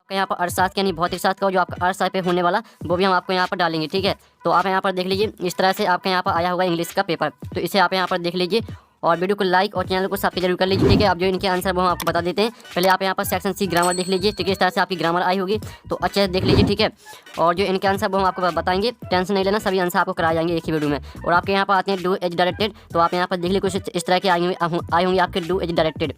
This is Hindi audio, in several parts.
यहाँ पर अर्थशास्त्र यानी भौतिक शास्त्र का जो आपका अर्थशास्त्र पे होने वाला वो भी हम आपको यहाँ पर डालेंगे। ठीक है, तो आप यहाँ पर देख लीजिए इस तरह से आपके यहाँ पर आया होगा इंग्लिश का पेपर, तो इसे आप यहाँ पर देख लीजिए और वीडियो को लाइक और चैनल को सब्सक्राइब जरूर कर लीजिए। ठीक है, अब जो इनके आंसर वो हम आपको बता देते हैं। पहले आप यहाँ पर सेक्शन सी ग्रामर देख लीजिए। ठीक है, इस तरह से आपकी ग्रामर आई होगी तो अच्छे से देख लीजिए। ठीक है, और जो इनके आंसर वो हम आपको बताएंगे, टेंशन नहीं लेना, सभी आंसर आपको कराए जाएंगे एक ही वीडियो में। और आपके यहाँ पर आते हैं डू एज डायरेक्टेड, तो आप यहाँ पर देख लीजिए कुछ इस तरह के आए होंगे आपके डू एज डायरेक्टेड।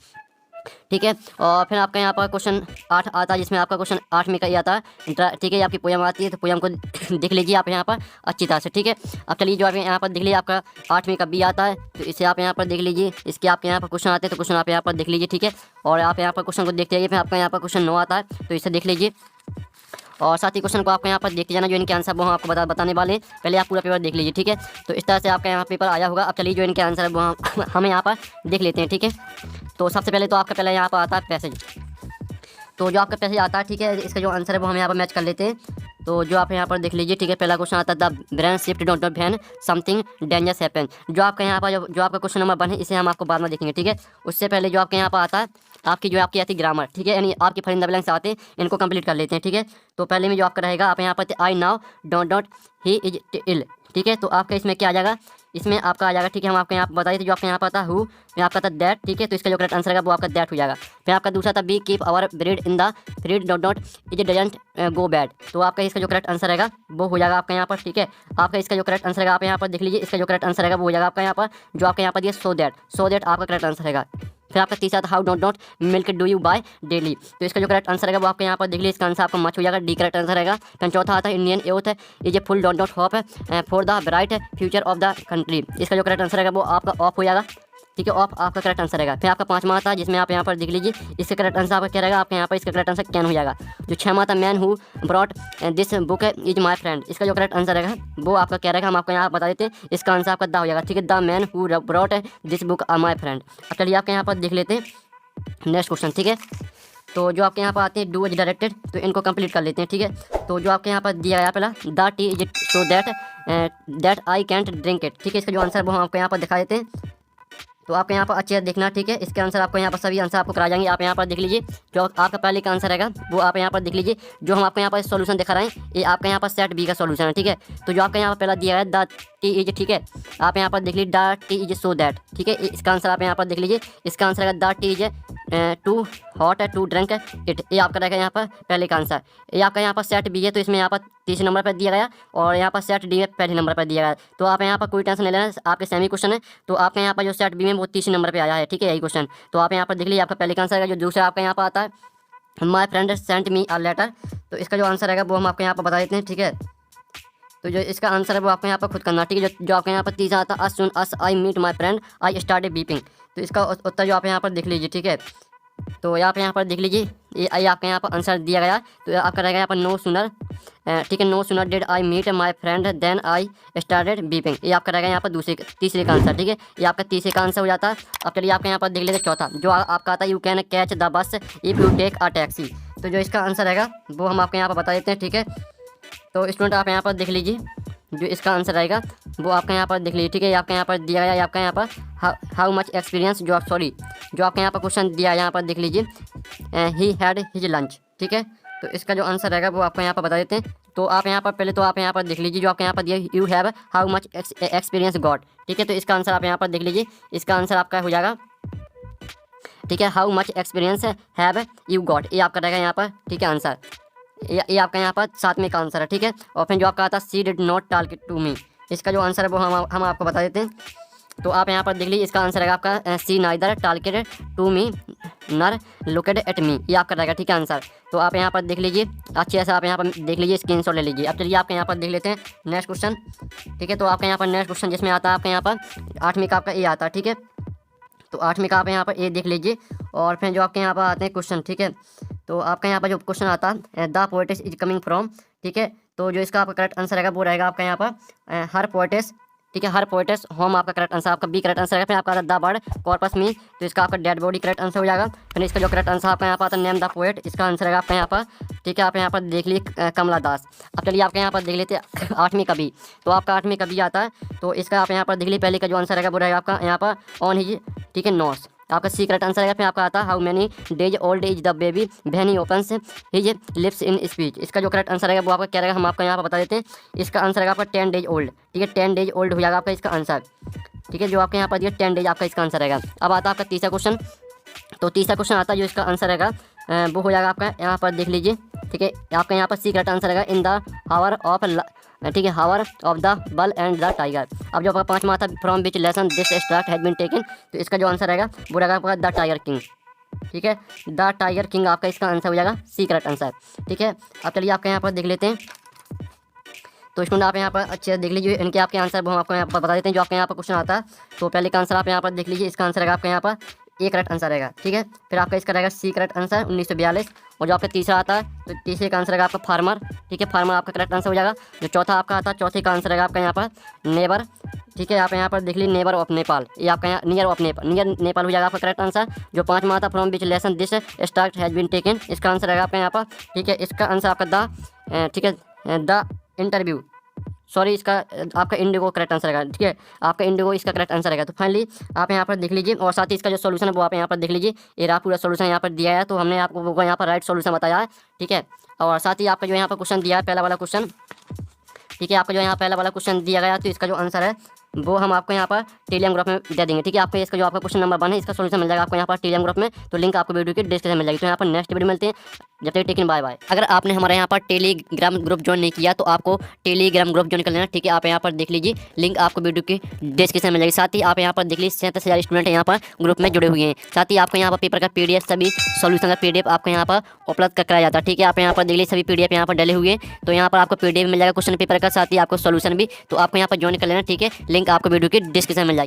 ठीक है, और फिर आपका यहाँ पर क्वेश्चन 8 आता है, जिसमें आपका क्वेश्चन 8 में का ही आता है। ठीक है, आपकी पोयम आती है तो पोयम को देख लीजिए आप यहाँ पर अच्छी तरह से। ठीक है, अब चलिए जो आप यहाँ पर देख लीजिए आपका 8 में का बी आता है, तो इसे आप यहाँ पर देख लीजिए। इसके आपके यहाँ पर क्वेश्चन आते हैं तो क्वेश्चन आप यहाँ पर देख लीजिए। ठीक है, और आप यहाँ पर क्वेश्चन को देखते जाइए। फिर आपका यहाँ पर क्वेश्चन 9 आता है, तो इसे देख लीजिए और साथ ही क्वेश्चन को आपको यहाँ पर देखते जाना, जो इनके आंसर वो हम आपको बताने वाले हैं। पहले आप पूरा पेपर देख लीजिए। ठीक है, तो इस तरह से आपका यहाँ पेपर आया होगा। अब चलिए जो इनके आंसर है वो हम यहाँ पर देख लेते हैं। ठीक है, तो सबसे पहले तो आपका पहले यहाँ पर आता है पैसेज, तो जो आपका पैसेज आता है, ठीक है, इसका जो आंसर है वो हम यहाँ पर मैच कर लेते हैं। तो जो आप यहाँ पर देख लीजिए। ठीक है, पहला क्वेश्चन आता है the brain shift don't not when something dangerous happen. जो आपका यहाँ पर जो आपका क्वेश्चन नंबर 1 है, इसे हम आपको बाद में देखेंगे। ठीक है, उससे पहले जो आपके यहाँ पर आता है आपकी जो आपकी आती ग्रामर, ठीक है, यानी आपकी फरिंदा ब्लैंक्स आते हैं, इनको कंप्लीट कर लेते हैं। ठीक है, तो पहले में जो आपका रहेगा आप यहाँ पर I now don't not he is ill. ठीक है, तो आपका इसमें क्या आ जाएगा, इसमें आपका आ जाएगा। ठीक है, हम आपके यहाँ पर बताइए, तो जो आपके यहाँ पर था हु, फिर आपका था दैट। ठीक है, तो इसका जो करेक्ट आंसर है वो आपका दैट हो जाएगा। फिर आपका दूसरा था we keep our bread in the fridge डॉट not is doesn't go bad, तो आपका इसका जो करेक्ट आंसर रहेगा वो हो जाएगा आपका यहाँ पर। ठीक है, आपका इसका जो करेक्ट आंसर रहेगा आप यहाँ पर देख लीजिए, इसका जो करेक्ट आंसर रहेगा वो हो जाएगा आपका यहाँ पर, जो आपका यहाँ पर दिया सो दैट आपका करेक्ट आंसर रहेगा। फिर आपका तीसरा था how don't not milk do you buy daily, तो इसका जो करेक्ट आंसर रहेगा वो आपके यहाँ पर देख लीजिए, इसका आंसर आपका मच हो जाएगा, डी करेक्ट आंसर रहेगा। फिर चौथा आता है Indian youth is a full don't not hope for the bright future of the country, इसका जो करेक्ट आंसर रहेगा वो आपका ऑफ हो जाएगा। ठीक है, ऑफ आपका करेक्ट आंसर रहेगा। फिर आपका 5वां आता है, जिसमें आप यहाँ पर देख लीजिए, इसका करेक्ट आंसर आपका क्या रहेगा, आपके यहाँ पर इसका करेक्ट आंसर कैन हो जाएगा। जो 6वां आता man who brought this book is my friend, इसका जो करेक्ट आंसर रहेगा वो आपका क्या रहेगा, हम आपको यहाँ बता देते हैं, इसका आंसर आपका दा हो जाएगा। ठीक है, the man who brought this book are my friend. अब चलिए आपके यहाँ पर देख लेते हैं नेक्स्ट क्वेश्चन। ठीक है, तो जो आपके यहाँ पर आते हैं डू एज डायरेक्टेड, तो इनको कंप्लीट कर लेते हैं। ठीक है, तो जो आपके यहाँ पर दिया गया पहला the tea is so that I can't drink it. ठीक है, इसका जो आंसर वो हम आपको यहाँ पर दिखा देते हैं, तो आपके यहाँ पर अच्छे से देखना। ठीक है, इसके आंसर आपको यहाँ पर सभी आंसर आपको कराए जाएंगे। आप यहाँ पर देख लीजिए, जो आपका पहले का आंसर रहेगा वो आप यहाँ पर देख लीजिए, जो हम आपको यहाँ पर सॉल्यूशन दिखा रहे हैं ये आपका यहाँ पर सेट बी का सॉल्यूशन है। ठीक है, तो जो आपका यहाँ पर पहला दिया है द टी इज, ठीक है, आप यहाँ पर देख लीजिए the tea is so that. ठीक है, इसका आंसर आप यहाँ पर देख लीजिए, इसका आंसर रहेगा the tea is too hot to drink it, ये आपका रहेगा यहाँ पर पहले का आंसर। ये आपका यहाँ पर सेट बी है, तो इसमें यहाँ पर तीसरे नंबर पर दिया गया, और यहाँ पर सेट डी है पहले नंबर पर दिया गया। तो आप यहाँ पर कोई टेंशन नहीं लेना, आपके सेमी क्वेश्चन है, तो आपके यहाँ पर जो सेट बी में वो तीसरे नंबर पर आया है। ठीक है, यही क्वेश्चन, तो आप यहाँ पर देख लीजिए आपका पहले का आंसर है। जो दूसरा आपका यहाँ पर आता है my friend sent me a letter, तो इसका जो आंसर रहेगा वो हम आपको यहाँ पर बता देते हैं। ठीक है, तो जो इसका आंसर है वो आपको यहाँ पर खुद करना। ठीक है, जो आपके यहाँ पर तीसरा आता है as soon as I meet my friend I started beeping, तो इसका उत्तर जो आप यहाँ पर देख लीजिए। ठीक है, तो आप यहाँ पर देख लीजिए, ये आपके यहाँ पर आंसर दिया गया, तो आपका रहेगा यहाँ पर नो सुनर। ठीक है, no sooner did I meet my friend then I started weeping, ये आपका रहेगा यहाँ पर तीसरे का आंसर। ठीक है, ये आपका तीसरे का आंसर हो जाता है। अब चलिए आपके यहाँ पर देख लेते चौथा, जो आपका आता है you can catch the bus if you take a taxi, तो जो इसका आंसर रहेगा वो हम आपके यहाँ पर बता देते हैं। ठीक है, तो स्टूडेंट आप यहाँ पर देख लीजिए, जो इसका आंसर रहेगा वो आपका यहाँ पर देख लीजिए। ठीक है, आपका यहाँ पर दिया गया, आपका यहाँ पर हाउ मच एक्सपीरियंस, जो आपके यहाँ पर क्वेश्चन दिया है यहाँ पर देख लीजिए, ही हैड हिज लंच। ठीक है, तो इसका जो आंसर रहेगा वो आपको यहाँ पर बता देते हैं। तो आप यहाँ पर पहले तो आप यहाँ पर देख लीजिए, जो आपके यहाँ पर दिया you have how much experience got. ठीक है, तो इसका आंसर आप यहाँ पर देख लीजिए, इसका आंसर आपका हो जाएगा। ठीक है, how much experience have you got, ये आपका रहेगा यहाँ पर। ठीक है, आंसर ये आपका यहाँ पर 7वें का आंसर है। ठीक है, और फिर जो आपका आता है she did not talk to me, इसका जो आंसर है वो हम आपको बता देते हैं। तो आप यहाँ पर देख लीजिए, इसका आंसर रहेगा आपका सी नाइदर टॉलकेड टू मी नर लुकेड एट मी, ये आपका रहेगा। ठीक है, आंसर। तो आप यहाँ पर देख लीजिए अच्छे से, आप यहाँ पर देख लीजिए, स्क्रीनशॉट ले लीजिए। अब चलिए आपके यहाँ पर देख लेते हैं नेक्स्ट क्वेश्चन। ठीक है, तो आपके यहाँ पर नेक्स्ट क्वेश्चन जिसमें आता है आपके यहाँ पर 8वीं का आपका ए आता है। ठीक है, तो 8वीं का आप यहाँ पर ए देख लीजिए, और फिर जो आपके यहाँ पर आते हैं क्वेश्चन। ठीक है, तो आपका यहाँ पर जो क्वेश्चन आता है the poet's is coming from. ठीक है, तो जो इसका आपका करेक्ट आंसर रहेगा वो रहेगा आपका यहाँ पर हर पोएटिस। ठीक है, हर पोएटिस होम आपका करेक्ट आंसर, आपका बी करेक्ट आंसर रहेगा। फिर आपका आता है द बर्ड कॉर्पस मी, तो इसका आपका डेड बॉडी करेक्ट आंसर हो जाएगा। फिर इसका जो करेक्ट आंसर आपका यहाँ पर आता है नेम द पोएट, इसका आंसर रहेगा आपका यहाँ पर। ठीक है, आप यहाँ पर देख लीजिए कमला दास। अब चलिए आपके यहाँ पर देख लेते हैं 8वीं का बी, तो आपका 8वीं का बी आता है, तो इसका आप यहाँ पर देख लीजिए, पहले का जो आंसर रहेगा वो रहेगा आपका यहाँ पर ऑन हिज। ठीक है, नोस, आपका सी करेक्ट आंसर रहेगा। फिर आपका आता है how many days old is the baby when he opens his lips in speech. इसका जो करेक्ट आंसर रहेगा वो आपका क्या रहेगा, हम आपको यहाँ पर बता देते हैं। इसका आंसर रहेगा आपका 10 डेज ओल्ड, ठीक है, 10 डेज ओल्ड हो जाएगा आपका इसका आंसर, ठीक है, जो आपके यहाँ पर दिया 10 डेज आपका इसका आंसर रहेगा। अब आता है आपका तीसरा क्वेश्चन। तो तीसरा क्वेश्चन आता है जो इसका आंसर रहेगा वो हो जाएगा आपका यहाँ पर देख लीजिए, ठीक है, आपका यहाँ पर सी करेक्ट आंसर रहेगा इन द हावर ऑफ, ठीक है, hour of the ball and the tiger. अब जो आपका पाँचवा आता from which lesson this extract has been taken, तो इसका जो आंसर रहेगा वो रहेगा आपका द टाइगर किंग, ठीक है, द टाइगर किंग आपका इसका आंसर हो जाएगा सी करेक्ट आंसर, ठीक है। अब चलिए आपके यहाँ पर देख लेते हैं। तो स्टूडेंट आप यहाँ पर अच्छे से देख लीजिए इनके आपके आंसर वो हम आपको यहाँ पर बता देते हैं। जो आपके यहाँ पर क्वेश्चन आता है तो पहले का आंसर आप यहाँ पर देख लीजिए, इसका आंसर रहेगा आपका यहाँ पर ए करेक्ट आंसर रहेगा, ठीक है। फिर आपका इसका रहेगा सी करेक्ट आंसर 1942। और जो आपका तीसरा आता है तो तीसरे का आंसर रहेगा आपका फार्मर, ठीक है, फार्मर आपका करेक्ट आंसर हो जाएगा। जो चौथा आपका आता है चौथे का आंसर रहेगा आपका यहाँ पर नेबर, ठीक है, आप यहाँ पर देख लीजिए नेबर ऑफ नेपाल, ये आपका यहाँ near of Nepal, near Nepal हो जाएगा आपका करेक्ट आंसर। जो पाँचवा आता from which lesson this start has been taken, इसका आंसर रहेगा आपका यहाँ पर, ठीक है, इसका आंसर आपका द, ठीक है, द इंटरव्यू, सॉरी, इसका आपका इंडिगो करेक्ट आंसर रहेगा, ठीक है, आपका इंडिगो इसका करेक्ट आंसर रहेगा। तो फाइनली आप यहाँ पर देख लीजिए और साथ ही इसका जो सोल्यूशन है वो आप यहाँ पर देख लीजिए, ये रहा पूरा सोल्यूशन यहाँ पर दिया है। तो हमने आपको वो यहाँ पर राइट सोल्यूशन बताया है, ठीक है। और साथ ही आपका जो यहाँ पर क्वेश्चन दिया है पहला वाला क्वेश्चन, ठीक है, आपका जो यहाँ पहला वाला क्वेश्चन दिया गया तो इसका जो आंसर है वो हम आपको यहाँ पर टेलीग्राम ग्रुप में दे देंगे, ठीक है। आपको इसका जो आपका क्वेश्चन नंबर 1 है इसका सोल्यूशन मिल जाएगा आपको यहाँ पर टेलीग्राम ग्रुप में, तो लिंक आपको वीडियो के डिस्क्रिप्शन में मिल जाएगी। तो यहाँ पर नेक्स्ट वीडियो मिलते हैं, जब तक टेकिन बाय बाय। अगर आपने हमारे यहाँ पर टेलीग्राम ग्रुप ज्वाइन नहीं किया तो आपको टेलीग्राम ग्रुप ज्वाइन कर लेना, ठीक है। आप यहाँ पर देख लीजिए लिंक आपको वीडियो की डिस्क्रिप्शन में मिल जाएगी। साथ ही आप यहाँ पर देख लीजिए 37,000 स्टूडेंट यहाँ पर ग्रुप में जुड़े हुए हैं। साथ ही आपको यहाँ पर पेपर का PDF सभी सोल्यूशन का PDF आपको यहाँ पर उपलब्ध कराया जाता है, ठीक है। आप यहाँ पर देख लीजिए सभी PDF यहाँ पर डले हुए हैं, तो यहाँ पर आपको PDF मिल जाएगा क्वेश्चन पेपर का, साथ ही आपको सोल्यूशन भी, तो आपको यहाँ पर ज्वाइन कर लेना, ठीक है। लिंक आपको वीडियो की डिस्क्रिप्शन में मिल जाएगी।